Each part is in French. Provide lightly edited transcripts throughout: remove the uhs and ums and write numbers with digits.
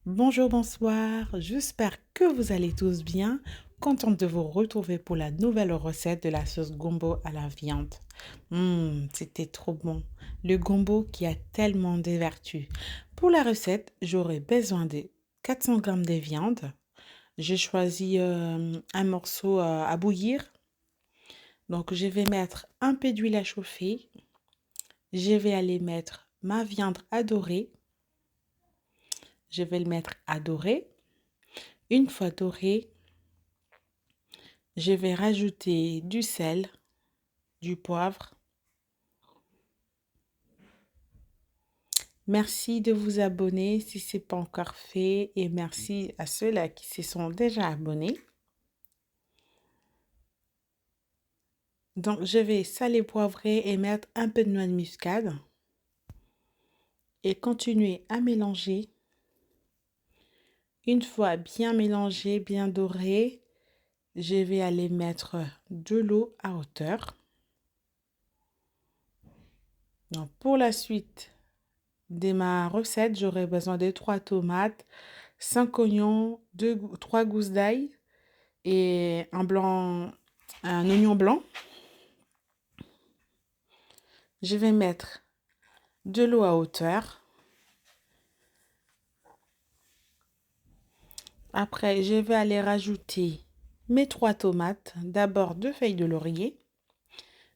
Bonjour, bonsoir, j'espère que vous allez tous bien. Contente de vous retrouver pour la nouvelle recette de la sauce gombo à la viande. C'était trop bon. Le gombo qui a tellement de vertus. Pour la recette, j'aurai besoin de 400 grammes de viande. J'ai choisi un morceau à bouillir. Donc, je vais mettre un peu d'huile à chauffer. Je vais aller mettre ma viande à dorer. Je vais le mettre à dorer. Une fois doré, je vais rajouter du sel, du poivre. Merci de vous abonner si ce n'est pas encore fait et merci à ceux-là qui se sont déjà abonnés. Donc, je vais saler, poivrer et mettre un peu de noix de muscade et continuer à mélanger. Une fois bien mélangé, bien doré, je vais aller mettre de l'eau à hauteur. Donc, pour la suite de ma recette, j'aurai besoin de 3 tomates, 5 oignons, 3 gousses d'ail et un oignon blanc. Je vais mettre de l'eau à hauteur. Après, je vais aller rajouter mes 3 tomates. D'abord 2 feuilles de laurier,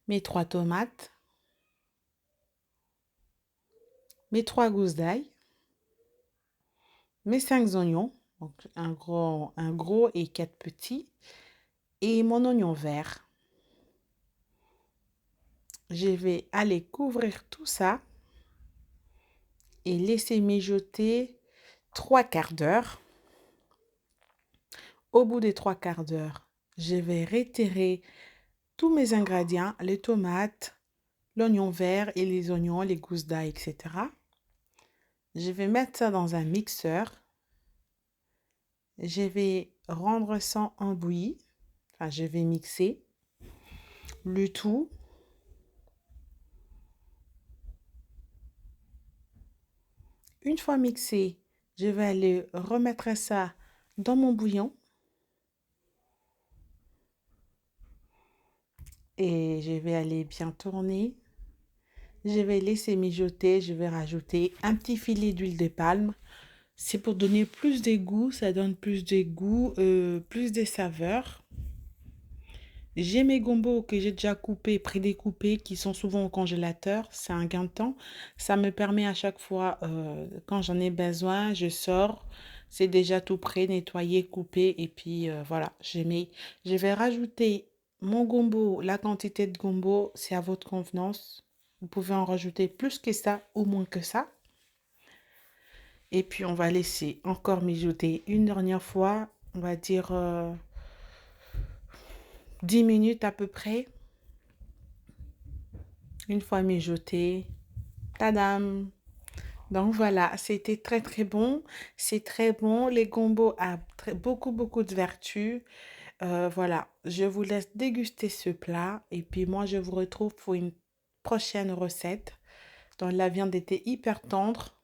mes 3 tomates, mes 3 gousses d'ail, mes 5 oignons, donc un gros et 4 petits, et mon oignon vert. Je vais aller couvrir tout ça et laisser mijoter 3 quarts d'heure. Au bout des 3 quarts d'heure, je vais retirer tous mes ingrédients, les tomates, l'oignon vert et les oignons, les gousses d'ail, etc. Je vais mettre ça dans un mixeur. Je vais rendre ça en bouillie. Enfin, je vais mixer le tout. Une fois mixé, je vais aller remettre ça dans mon bouillon. Et je vais aller bien tourner. Je vais laisser mijoter. Je vais rajouter un petit filet d'huile de palme. C'est pour donner plus de goût. Ça donne plus de goût, plus de saveurs. J'ai mes gombos que j'ai déjà coupés, prédécoupés, qui sont souvent au congélateur. C'est un gain de temps. Ça me permet à chaque fois, quand j'en ai besoin, je sors. C'est déjà tout prêt, nettoyé, coupé. Et puis voilà, je vais rajouter mon gombo, la quantité de gombo, c'est à votre convenance. Vous pouvez en rajouter plus que ça ou moins que ça. Et puis on va laisser encore mijoter une dernière fois. On va dire 10 minutes à peu près. Une fois mijoté, tadam! Donc voilà, c'était très très bon. C'est très bon. Les gombos a beaucoup de vertus. Voilà, je vous laisse déguster ce plat. Et puis moi, je vous retrouve pour une prochaine recette. dont la viande était hyper tendre.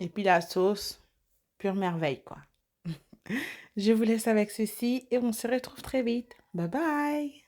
Et puis la sauce, pure merveille quoi. Je vous laisse avec ceci et on se retrouve très vite. Bye bye!